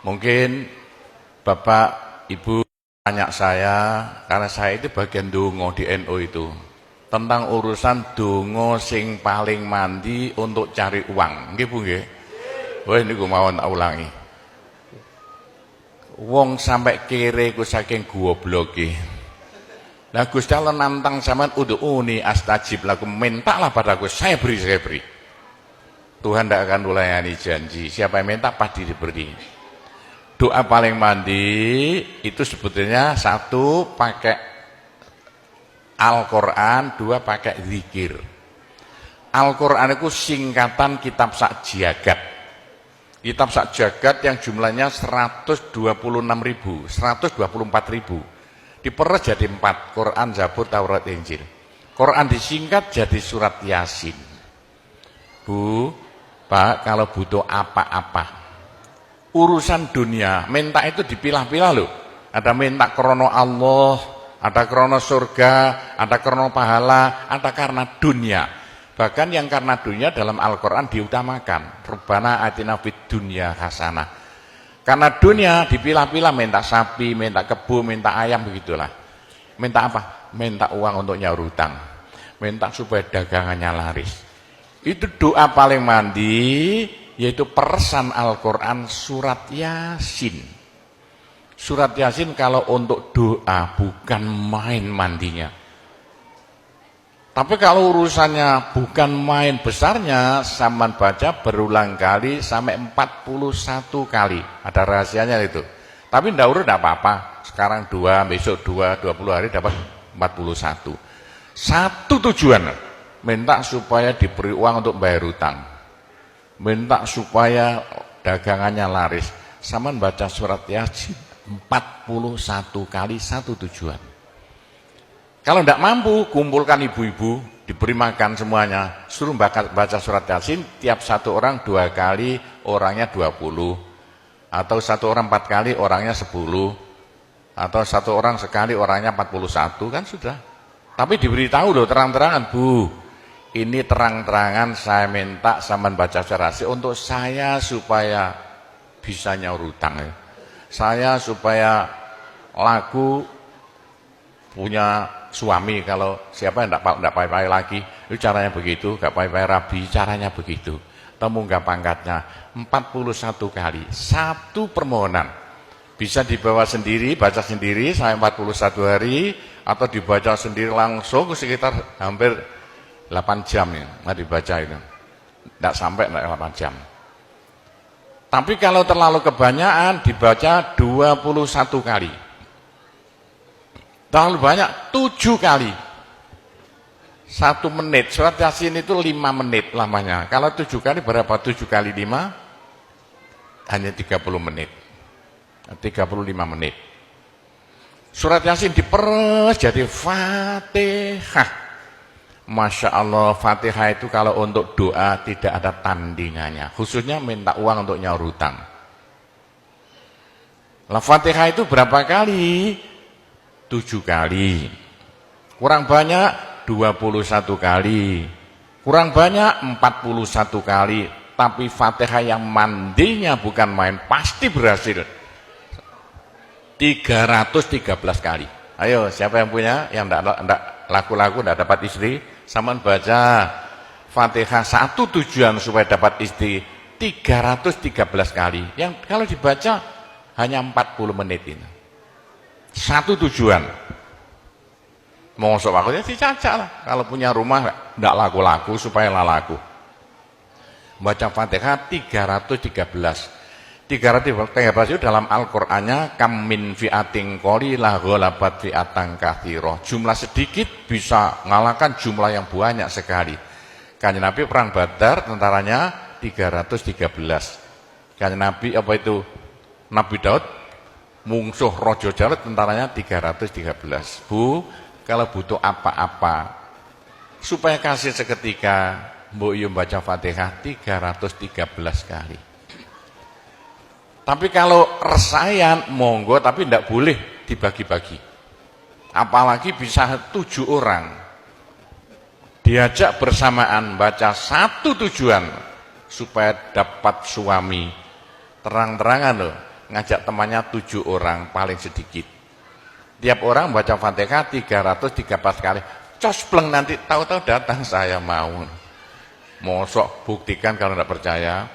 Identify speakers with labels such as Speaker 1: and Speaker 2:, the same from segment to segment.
Speaker 1: Mungkin Bapak, Ibu tanya saya, karena saya itu bagian dongo di NU itu, tentang urusan dongo sing paling mandi untuk cari uang. Nggih Bu nggih. Wah niku mawon tak ulangi. Wong sampai kere ku saking gobloke. Nah Gusti Allah nantang sampean ud'uni astajib lakum, mintalah padaku, saya beri. Tuhan tidak akan melayani janji. Siapa yang minta pasti diberi. Doa paling mandi itu sebetulnya satu pakai Al-Quran, dua pakai zikir. Al-Quran itu singkatan kitab sak jagat. Kitab sak jagat yang jumlahnya 124.000. Diperes jadi 4, Quran, Zabur, Taurat, Injil. Quran disingkat jadi surat Yasin. Bu, Pak, kalau butuh apa-apa urusan dunia, minta itu dipilah-pilah loh. Ada minta krono Allah, ada krono surga, ada krono pahala, ada karena dunia. Bahkan yang karena dunia dalam Al-Quran diutamakan. Rabbana atina fid dunya hasanah. Karena dunia dipilah-pilah, minta sapi, minta kebo, minta ayam, begitulah. Minta apa? Minta uang untuk nyaur hutang. Minta supaya dagangannya laris. Itu doa paling mandi, yaitu peresan Al-Quran surat Yasin. Surat Yasin kalau untuk doa bukan main mandinya. Tapi kalau urusannya bukan main besarnya, sampean baca berulang kali sampai 41 kali. Ada rahasianya itu. Tapi ndak urut ndak apa-apa. Sekarang 2, besok 2, 20 hari dapat 41. Satu tujuan, minta supaya diberi uang untuk bayar hutang. Minta supaya dagangannya laris. Sampean baca surat Yasin 41 kali, satu tujuan. Kalau tidak mampu, kumpulkan ibu-ibu, diberi makan semuanya, suruh baca surat Yasin, tiap satu orang 2 kali, orangnya 20, atau satu orang 4 kali, orangnya 10, atau satu orang sekali, orangnya 41, kan sudah. Tapi diberitahu loh terang-terangan, Bu, ini terang-terangan saya minta sampean baca surat Yasin untuk saya supaya bisa nyaur hutang, ya. Saya supaya laku punya suami, kalau siapa yang tidak payah-payah lagi, itu caranya begitu, gak payah-payah rabi, caranya begitu. Temunggah pangkatnya 41 kali, satu permohonan. Bisa dibawa sendiri, baca sendiri sampai 41 hari, atau dibaca sendiri langsung sekitar hampir 8 jam ya, nah dibaca itu. Tidak sampai 8 jam. Tapi kalau terlalu kebanyakan, dibaca 21 kali. Terlalu banyak 7 kali. 1 menit. Surat Yasin itu 5 menit lamanya. Kalau 7 kali berapa? 7 kali 5 hanya 30 menit. 35 menit. Surat Yasin diperes jadi Fatihah. Masya Allah, Fatihah itu kalau untuk doa tidak ada tandingannya. Khususnya minta uang untuk nyaur hutang. Lah Fatihah itu berapa kali? 7 kali. Kurang banyak 21 kali. Kurang banyak 41 kali. Tapi Fatihah yang mandinya bukan main, pasti berhasil 313 kali. Ayo, siapa yang punya, yang enggak laku-laku, enggak dapat istri, sampean baca Fatihah, satu tujuan supaya dapat istri 313 kali. Yang kalau dibaca hanya 40 menit ini. Satu tujuan. Mosok waktunya dicacak lah. Kalau punya rumah tidak laku-laku supaya laku. Baca Fatihah 313. 313 itu dalam Al-Qur'annya kam min fi'atin qalilah ghalabat fi'atan katsirah. Jumlah sedikit bisa mengalahkan jumlah yang banyak sekali. Kanjeng Nabi perang Badar tentaranya 313. Kanjeng Nabi apa itu? Nabi Daud mungsuh Raja Jalut tentaranya 313. Bu, kalau butuh apa-apa supaya kasih seketika, mbok yo baca Fatihah 313 kali. Tapi kalau resayan monggo, tapi tidak boleh dibagi-bagi. Apalagi bisa 7 orang diajak bersamaan baca satu tujuan supaya dapat suami. Terang-terangan loh. ngajak temannya 7 orang paling sedikit. Tiap orang baca Fatihah 313 kali. Cospleng nanti tahu-tahu datang saya mau. Mosok buktikan kalau tidak percaya.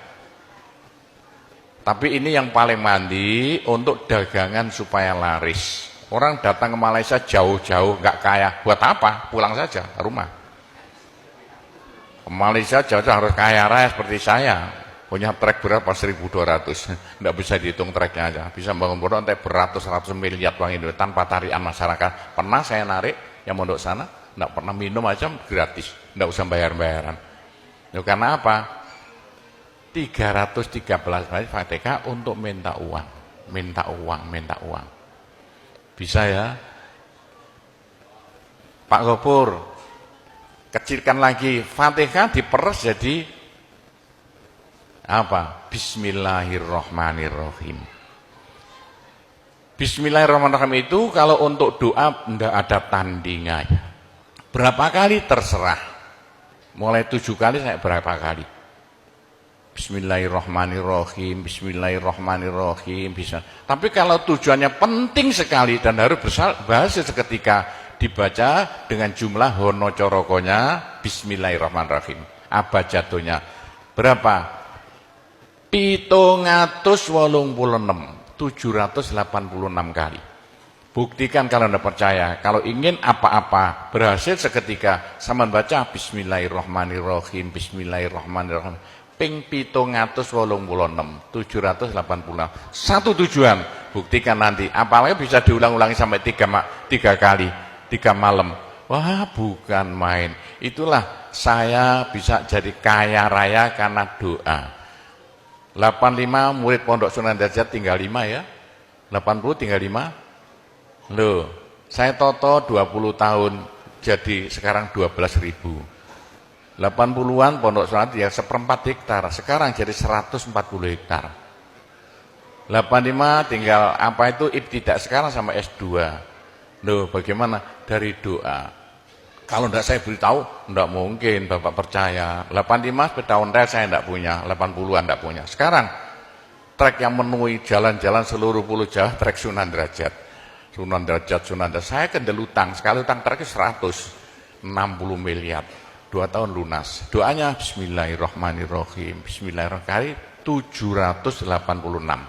Speaker 1: Tapi ini yang paling mandi untuk dagangan supaya laris. Orang datang ke Malaysia jauh-jauh nggak kaya, buat apa? Pulang saja ke rumah. Ke Malaysia jauh-jauh harus kaya raya seperti saya. Punya trek berapa? 1.200. Nggak bisa dihitung treknya aja. Bisa bangun pondok sampai beratus-ratus miliar uang Indonesia tanpa tarian masyarakat. Pernah saya narik yang mondok sana, nggak pernah minum aja gratis, nggak usah bayar-bayaran. Ya, karena apa? 313 kali Fatihah untuk minta uang, minta uang, minta uang. Bisa ya? Pak Gopur, kecilkan lagi Fatihah diperes jadi apa? Bismillahirrahmanirrahim. Bismillahirrahmanirrahim itu kalau untuk doa tidak ada tandingannya. Berapa kali terserah. Mulai 7 kali saya berapa kali. Bismillahirrahmanirrahim, Bismillahirrahmanirrahim, bisa. Tapi kalau tujuannya penting sekali dan harus berhasil seketika dibaca dengan jumlah hono corokonya Bismillahirrahmanirrahim. Apa jatuhnya? Berapa? 786 kali. Buktikan kalau Anda percaya. Kalau ingin apa-apa berhasil seketika, sama baca Bismillahirrahmanirrahim, Bismillahirrahmanirrahim. Ping 786. Satu tujuan, buktikan nanti. Apalagi bisa diulang-ulangi sampai 3 kali, 3 malam. Wah, bukan main. Itulah saya bisa jadi kaya raya karena doa. 85 murid Pondok Sunan Derajat tinggal 5 ya. 80 tinggal 5. Loh, saya toto 20 tahun jadi sekarang 12.000. 80-an Pondok Sunan ya 1/4 hektar, sekarang jadi 140 hektar. 85 tinggal apa itu ibtidak sekarang sama S2. Loh, bagaimana? Dari doa. Kalau tidak saya beritahu, tidak mungkin Bapak percaya. 85 sepeda ontel saya tidak punya, 80-an tidak punya. Sekarang trek yang memenuhi jalan-jalan seluruh Pulau Jawa trek Sunan Derajat. Sunan Derajat. Saya kendel utang, sekali utang treknya 160 miliar. 2 tahun lunas. Doanya Bismillahirrahmanirrahim. Bismillahirrahmanirrahim 786.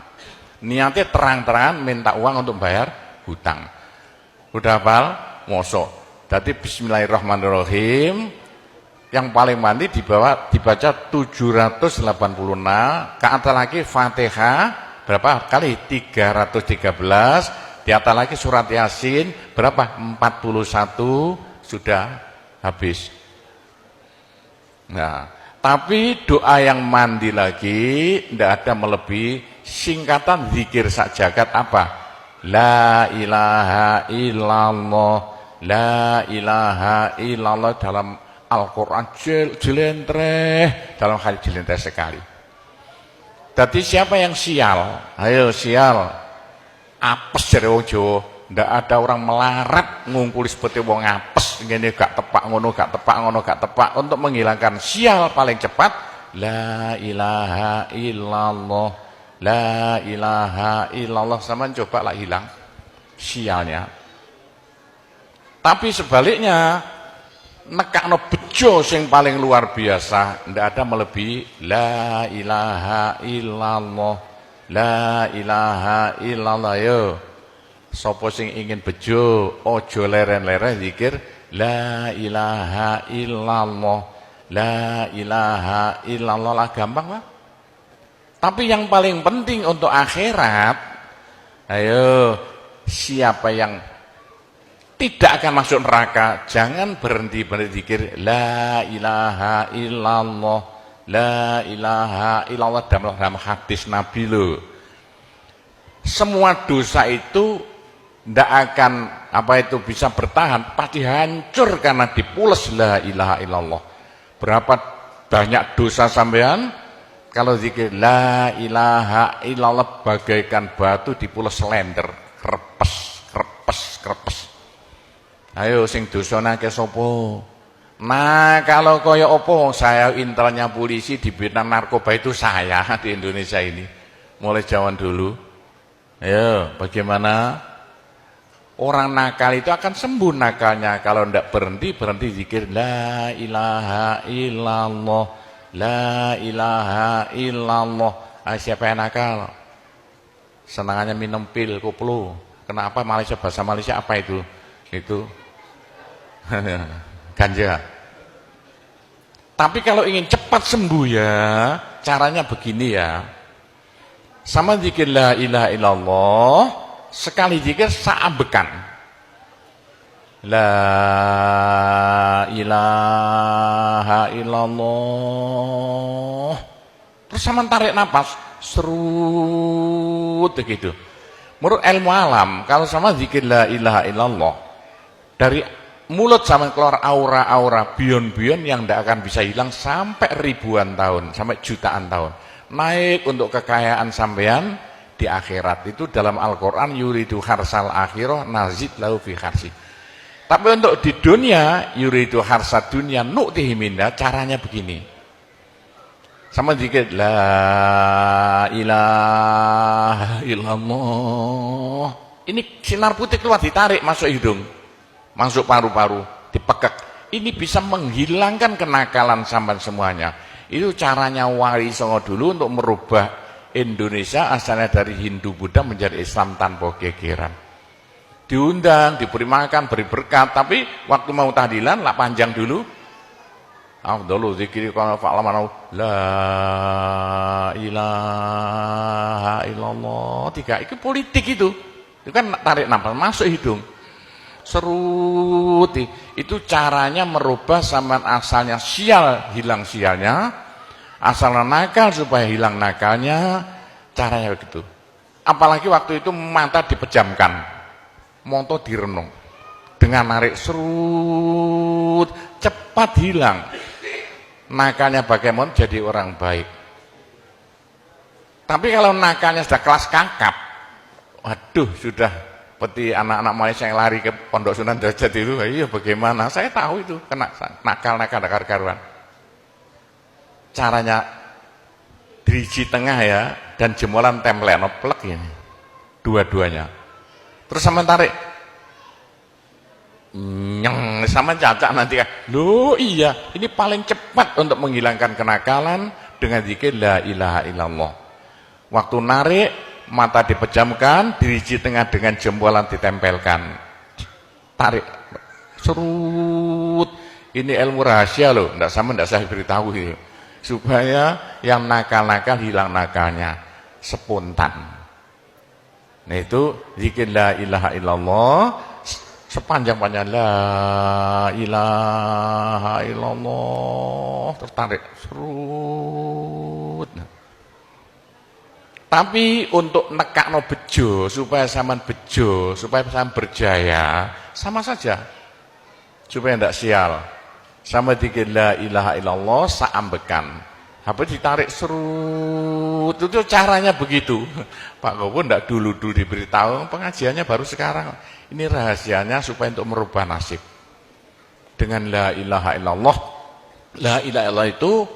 Speaker 1: Niatnya terang-terangan minta uang untuk bayar hutang. Udah hafal? Mosok. Jadi Bismillahirrahmanirrahim yang paling mandi dibaca 786. Ke atas lagi Fatihah berapa kali? 313. Di atas lagi surat Yasin berapa? 41. Sudah habis. Nah, tapi doa yang mandi lagi tidak ada melebihi singkatan zikir sak jagat apa? La ilaha illallah, la ilaha illallah dalam Al-Quran jelentreh, dalam hadis jelentreh sekali. Jadi siapa yang sial? Ayo sial. Apes dari wong Jawa. Ndak ada orang melarat ngumpuli seperti wong apes ngene gak tepak ngono gak tepak ngono gak tepak untuk menghilangkan sial paling cepat la ilaha illallah, la ilaha illallah. Sama coba lah hilang sialnya. Tapi sebaliknya nekakno bejo sing paling luar biasa ndak ada melebihi la ilaha illallah, la ilaha illallah. Yo sapa sing ingin bejo ojo leren-leren zikir la ilaha illallah, la ilaha illallah lah, gampang lah. Tapi yang paling penting untuk akhirat, ayo siapa yang tidak akan masuk neraka jangan berhenti berzikir la ilaha illallah, la ilaha illallah dalam hadis Nabi loh. Semua dosa itu tidak akan bisa bertahan, pasti hancur karena dipules la ilaha illallah. Berapa banyak dosa sampean kalau zikir la ilaha illallah bagaikan batu dipules slender, krepes. Ayo sing dosane akeh sapa? Nah, kalau kaya apa saya intelnya polisi di bidang narkoba itu saya di Indonesia ini mulai zaman dulu. Ayo, bagaimana? Orang nakal itu akan sembuh nakalnya kalau tidak berhenti zikir la ilaha illallah, la ilaha illallah. Siapa yang nakal? Senangannya minum pil, koplo. Kenapa Malaysia, bahasa Malaysia apa itu? Itu ganja. Tapi kalau ingin cepat sembuh ya, caranya begini ya. Sama zikir la ilaha illallah, sekali zikir saambekan. La ilaha illallah. Terus sama tarik napas, serut begitu. Menurut ilmu alam, kalau sama zikir la ilaha illallah, dari mulut sama keluar aura-aura bion-bion yang tidak akan bisa hilang sampai ribuan tahun, sampai jutaan tahun. Naik untuk kekayaan sampean di akhirat. Itu dalam Al-Quran, yuridu harsal akhirah nazid lahu fi harsi. Tapi untuk di dunia, yuridu harsad dunia nu'tihi minha, caranya begini. Sama dikit, la ilaha illallah. Ini sinar putih keluar, ditarik masuk hidung, masuk paru-paru, dipekek. Ini bisa menghilangkan kenakalan sampai semuanya. Itu caranya Wali Songo dulu untuk merubah Indonesia asalnya dari Hindu Buddha menjadi Islam tanpa gegeran. Diundang, diberi makan, beri berkat, tapi waktu mau tahlilan lah panjang dulu. Afdhalu dzikri kana fa'lamu la ilaha illallah. Tiga itu politik itu. Itu kan tarik nafas masuk hidung. Serut. Itu caranya merubah zaman asalnya sial, hilang sialnya, asalnya nakal supaya hilang nakalnya, caranya begitu. Apalagi waktu itu mata dipejamkan, monto direnung, dengan narik serut, cepat hilang nakalnya. Bagaimana jadi orang baik. Tapi kalau nakalnya sudah kelas kakap, waduh, sudah seperti anak-anak Malaysia yang lari ke Pondok Sunan Derajat itu, iya bagaimana? Saya tahu itu, kena nakal-nakal karuan. Caranya diriji tengah ya, dan jemolan tempel plek ini, dua-duanya. Terus sama tarik, nyeng, sama cacak nanti kan. Loh iya, ini paling cepat untuk menghilangkan kenakalan dengan zikir la ilaha illallah. Waktu narik, mata dipejamkan, diriji tengah dengan jempolan ditempelkan. Tarik, serut. Ini ilmu rahasia loh, enggak saya beritahu itu. Supaya yang nakal-nakal hilang nakalnya spontan. Nah itu zikir la ilaha illallah, sepanjang-panjang la ilaha illallah, tertarik, serut. Tapi untuk nekakno bejo, supaya sampean bejo, supaya sampean berjaya, sama saja. Supaya tidak sial. Sama dikir la ilaha illallah, saambekan. Habis ditarik serut, itu caranya begitu. Pak Gowo tidak dulu diberitahu, pengajiannya baru sekarang. Ini rahasianya supaya untuk merubah nasib. Dengan la ilaha illallah, la ilaha illallah itu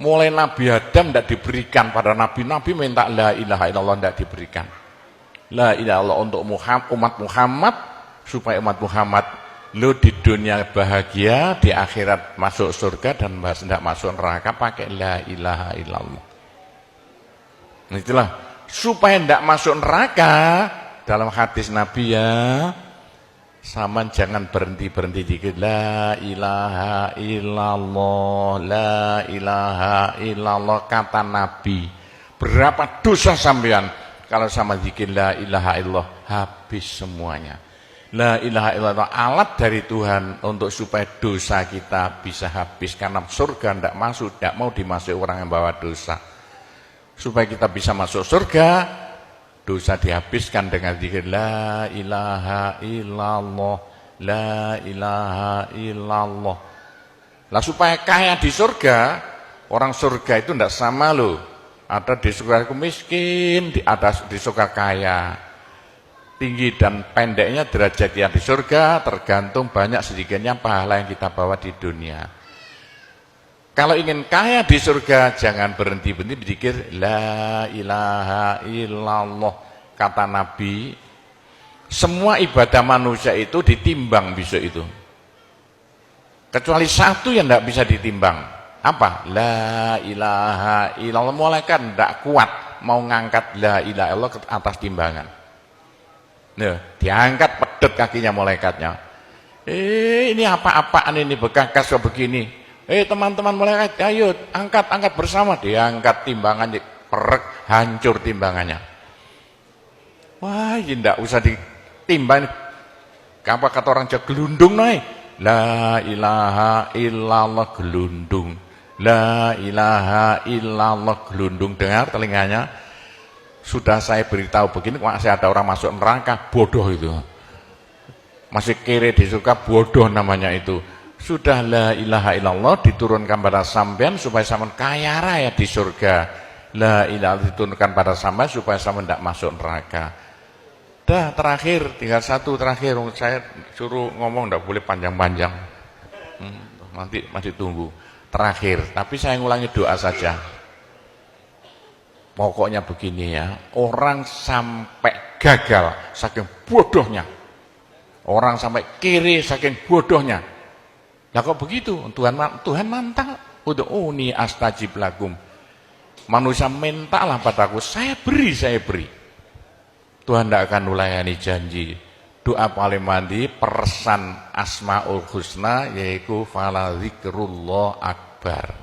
Speaker 1: mulai Nabi Adam tidak diberikan pada nabi-nabi, minta la ilaha illallah tidak diberikan. La ilaha illallah untuk umat Muhammad, supaya umat Muhammad lo di dunia bahagia, di akhirat masuk surga, dan tidak masuk neraka pakai la ilaha illallah. Itulah supaya tidak masuk neraka. Dalam hadis Nabi ya, sama jangan berhenti dikit la ilaha illallah, la ilaha illallah, kata Nabi. Berapa dosa sampean kalau sama zikir la ilaha illallah, habis semuanya. La ilaha illallah alat dari Tuhan untuk supaya dosa kita bisa habis, karena surga tidak masuk, tidak mau dimasuki orang yang bawa dosa. Supaya kita bisa masuk surga, dosa dihabiskan dengan zikir la ilaha illallah, la ilaha illallah. Lah supaya kaya di surga, orang surga itu tidak sama loh. Ada di surga miskin, ada di surga kaya. Tinggi dan pendeknya derajat yang di surga tergantung banyak sedikitnya pahala yang kita bawa di dunia. Kalau ingin kaya di surga, jangan berhenti berzikir la ilaha illallah. kata Nabi, semua ibadah manusia itu ditimbang besok itu. Kecuali satu yang tidak bisa ditimbang. Apa? La ilaha illallah. Malaikat tidak kuat mau ngangkat la ilaha illallah ke atas timbangan. Nah, diangkat pedet kakinya malaikatnya. Ini apa-apaan ini bekas begini. Teman-teman malaikat, ayo angkat bersama. Diangkat timbangannya, perek, hancur timbangannya. Wah, ini tidak usah ditimbang. Apa kata orang Jawa, gelundung naik. La ilaha illallah gelundung. La ilaha illallah gelundung. Dengar telinganya. Sudah saya beritahu begini, masih ada orang masuk neraka, bodoh itu. Masih kere di surga, bodoh namanya itu. Sudah la ilaha illallah diturunkan pada sampean supaya sampean kaya raya di surga. La ilaha diturunkan pada sampean supaya sampean tidak masuk neraka. Dah terakhir, tinggal satu terakhir. Saya suruh ngomong tidak boleh panjang-panjang. Nanti masih tunggu. Terakhir, tapi saya ngulangi doa saja. Pokoknya begini ya, orang sampai gagal saking bodohnya. Orang sampai kiri saking bodohnya. Lah kok begitu? Tuhan mantap. Ud'uni astajib lakum. Manusia mintalah padaku, saya beri. Tuhan tidak akan ulayani janji. Doa paling mandi persan Asmaul Husna yaitu fala zikrullah akbar.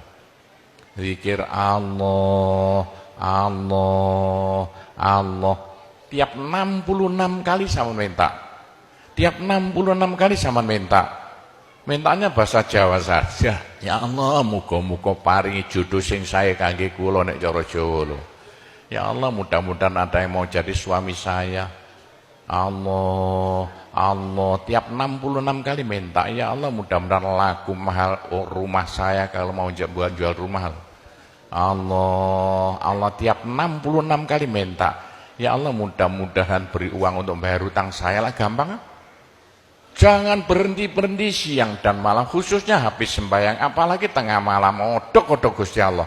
Speaker 1: Zikir Allah. Tiap 66 kali sama minta. Tiap 66 kali sama minta. Mintanya bahasa Jawa saja. Ya Allah, muga-muga paringi jodoh sing sae kangge kula nek cara Jawa lho. Ya Allah, mudah-mudahan ada yang mau jadi suami saya. Allah, tiap 66 kali minta. Ya Allah, mudah-mudahan laku mahal rumah saya kalau mau jual rumah. Allah, tiap 66 kali minta. Ya Allah, mudah-mudahan beri uang untuk bayar hutang saya lah, gampang. Jangan berhenti siang dan malam, khususnya habis sembahyang, apalagi tengah malam, odok-odok Gusti Allah.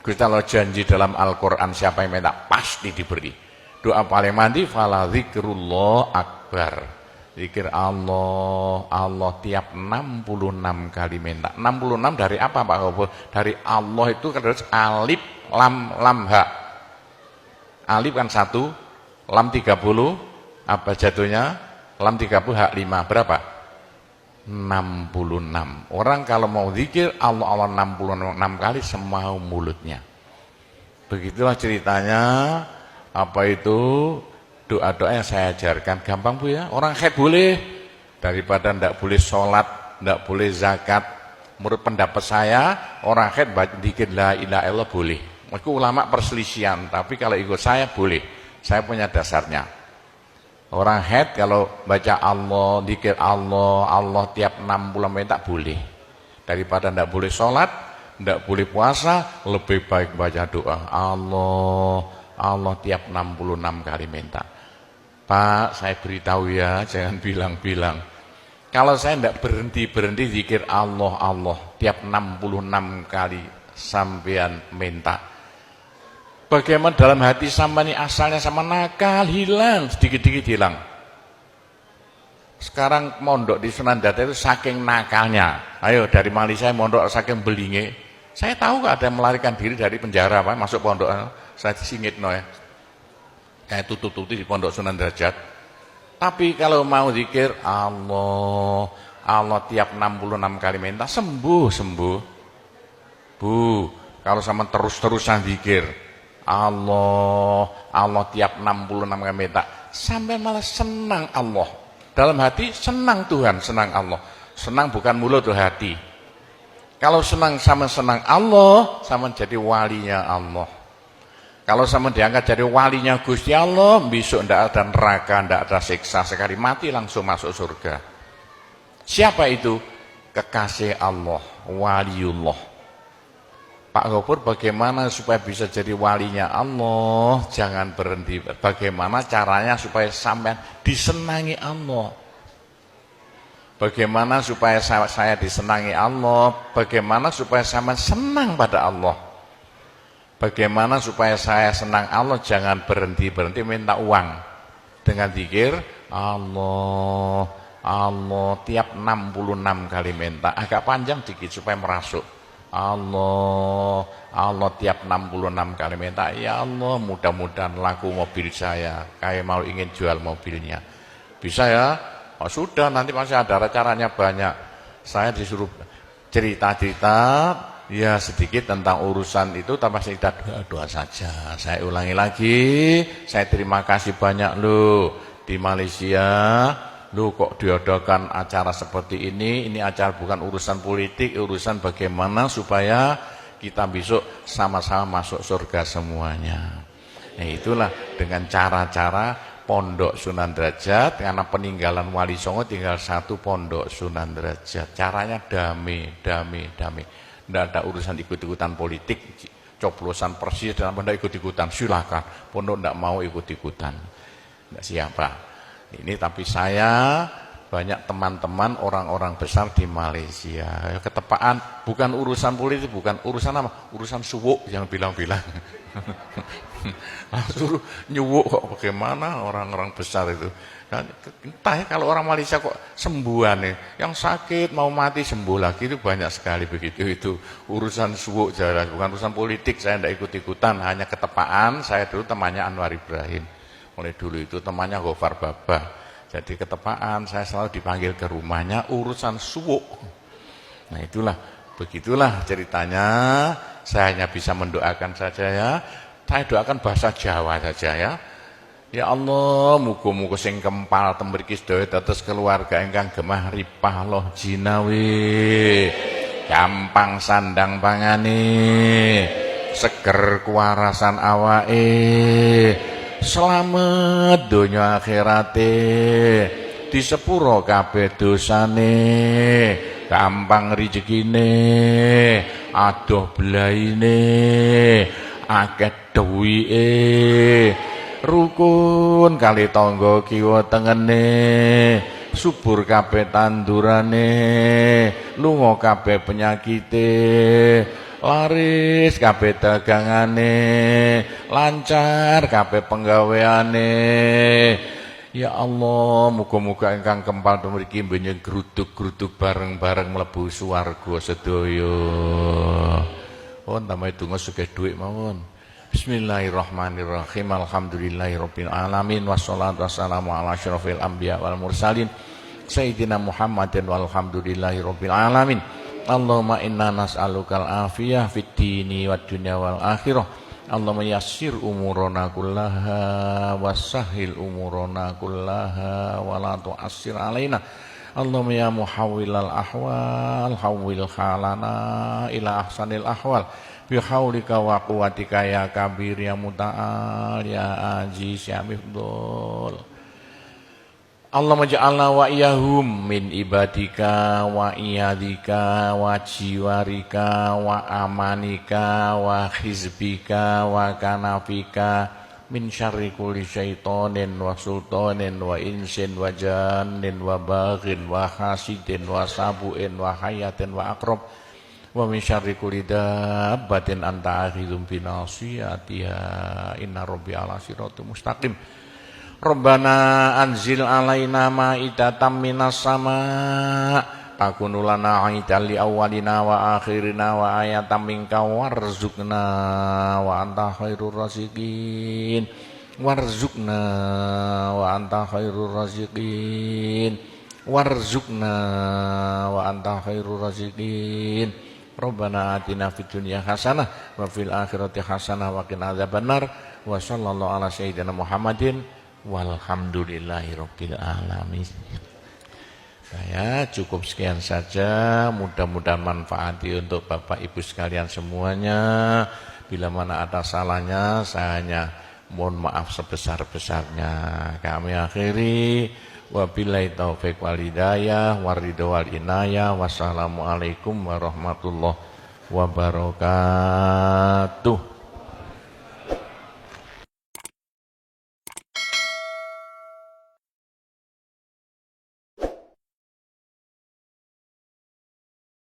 Speaker 1: Gusti Allah janji dalam Al-Quran, siapa yang minta pasti diberi. Doa paling mandi fala zikrullah akbar. Zikir Allah tiap 66 kali minta. 66 dari apa Pak Gobel? Dari Allah itu terus alif lam ha. Alif kan 1, lam 30, apa jatuhnya? Lam 30 hak 5, berapa? 66. Orang kalau mau zikir Allah 66 kali semau mulutnya. Begitulah ceritanya. Apa itu doa-doa yang saya ajarkan. Gampang Bu ya. Orang haid boleh, daripada tidak boleh sholat, tidak boleh zakat. Menurut pendapat saya, orang haid zikir la ilaha illallah boleh. Itu ulama perselisihan, tapi kalau ikut saya boleh. Saya punya dasarnya. Orang haid kalau baca Allah, zikir Allah tiap 60 menit tak boleh. Daripada tidak boleh sholat, tidak boleh puasa, lebih baik baca doa Allah tiap 66 kali minta. Pak, saya beritahu ya, jangan bilang-bilang. Kalau saya tidak berhenti zikir Allah tiap 66 kali sampean minta. Bagaimana dalam hati sama ini asalnya sama nakal, hilang, sedikit-sedikit hilang. Sekarang mondok di Sunan Data itu saking nakalnya. Ayo dari Mali saya mondok saking belinge. Saya tahu gak ada yang melarikan diri dari penjara, Pak, masuk pondok. Saya disingit ya. Kayak tutup-tutup di pondok Sunan Derajat. Tapi kalau mau zikir Allah tiap 66 kali minta sembuh. Bu, kalau sama terus-terusan zikir Allah tiap 66 kali minta, sampai malah senang Allah. Dalam hati senang Tuhan, senang Allah. Senang bukan mulut tuh hati. Kalau senang sama senang Allah, sama jadi walinya Allah. Kalau sama diangkat jadi walinya Gusti Allah, besok ndak ada neraka, ndak ada siksa, sekali mati langsung masuk surga. Siapa itu? Kekasih Allah, waliullah. Pak Gopur, bagaimana supaya bisa jadi walinya Allah? Jangan berhenti. Bagaimana caranya supaya sampai disenangi Allah? Bagaimana supaya saya disenangi Allah? Bagaimana supaya sampai senang pada Allah? Bagaimana supaya saya senang Allah? Jangan berhenti-berhenti minta uang. Dengan zikir Allah, Allah tiap 66 kali minta. Agak panjang dikit supaya merasuk. Allah, Allah tiap 66 kali minta. Ya Allah, mudah-mudahan laku mobil saya. Kayak mau ingin jual mobilnya. Bisa ya? Oh, sudah, nanti masih ada caranya banyak. Saya disuruh cerita-cerita ya sedikit tentang urusan itu, tanpa cerita doa saja. Saya ulangi lagi, saya terima kasih banyak loh di Malaysia. Loh kok diadakan acara seperti ini acara bukan urusan politik, urusan bagaimana supaya kita besok sama-sama masuk surga semuanya. Nah itulah dengan cara-cara Pondok Sunan Derajat, karena peninggalan Wali Songo tinggal satu Pondok Sunan Derajat. Caranya damai. Tidak ada urusan ikut-ikutan politik, coblosan persis dan tidak ikut-ikutan, silakan. Pondok tidak mau ikut-ikutan, tidak siapa. Ini tapi saya banyak teman-teman orang-orang besar di Malaysia. Ketepaan bukan urusan politik, bukan urusan apa? Urusan suwuk yang bilang-bilang. Langsung nyuwuk kok bagaimana orang-orang besar itu. Nah, entah ya kalau orang Malaysia kok sembuhan nih, yang sakit mau mati sembuh lagi itu banyak sekali begitu. Itu urusan suwuk jelas, bukan urusan politik. Saya tidak ikut-ikutan, hanya ketepaan. Saya dulu temannya Anwar Ibrahim. Mulai dulu itu temannya Gofar Baba. Jadi ketepaan saya selalu dipanggil ke rumahnya urusan suwuk. Nah itulah, begitulah ceritanya. Saya hanya bisa mendoakan saja ya. Saya doakan bahasa Jawa saja ya. Ya Allah, muga-muga sing kempal tembriki sedaya dados keluarga ingkang gemah ripah loh jinawi. Gampang sandang pangane, seger kuwarasan awake. Selamat donya akhirate, di sepuro kabeh dosane, gampang rezekine, adoh belaine, akeh duwike, rukun kali tangga kiwa tengene, subur kabeh tandurane, lunga kabeh penyakite, laris kabeh dagangane, lancar kabeh penggaweane. Ya Allah, muga-muga ingkang kempal mriki mbenjing gruduk-gruduk bareng-bareng mlebu swarga sedaya. Oh, tambahe donga sugih dhuwit mawon. Bismillahirrahmanirrahim. Alhamdulillahirabbil alamin wassalatu wassalamu ala asyrofil anbiya wal mursalin sayyidina Muhammadin walhamdulillahirabbil alamin. Allahumma inna nas'alukal afiyah fid dini wad dunya wal akhirah. Allahumma yassir umurana kullaha wassahhil umurana kullaha wa la tu'assir alaina. Allahumma ya muhawwilal ahwal hawwil halana ila ahsanil ahwal bi haulika wa quwwatika ya kabir ya muta'al ya aziz ya mifdul. Allahumma ja'alna wa iyahum min ibadika wa iyadika wa jiwarika wa amanika wa hizbika wa kanafika min syarri kulli syaitonin wa sultanin wa insin wa jannin wa baghin wa hasidin wa sabu'in wa hayatin wa akrab wa min syarri kulli dabbatin anta akhidhum binasiyatiha inna rabbi ala siratum mustaqim. Rabbana anzil alaina ma'idatan minas sama takunu lana aidan li awwalina wa akhirina wa ayatan minka warzuqna wa anta khairur raziqin warzuqna wa anta khairur raziqin warzuqna wa anta khairur raziqin. Rabbana atina fid dunya hasanah wa fil akhirati hasanah wa qina adzabannar wa sallallahu ala sayyidina Muhammadin walhamdulillahirabbil alamin. Saya cukup sekian saja, mudah-mudahan manfaati untuk Bapak Ibu sekalian semuanya. Bila mana ada salahnya, saya hanya mohon maaf sebesar-besarnya. Kami akhiri, wabillahi taufik wal hidayah, waridho wal inayah, wassalamualaikum warahmatullahi wabarakatuh.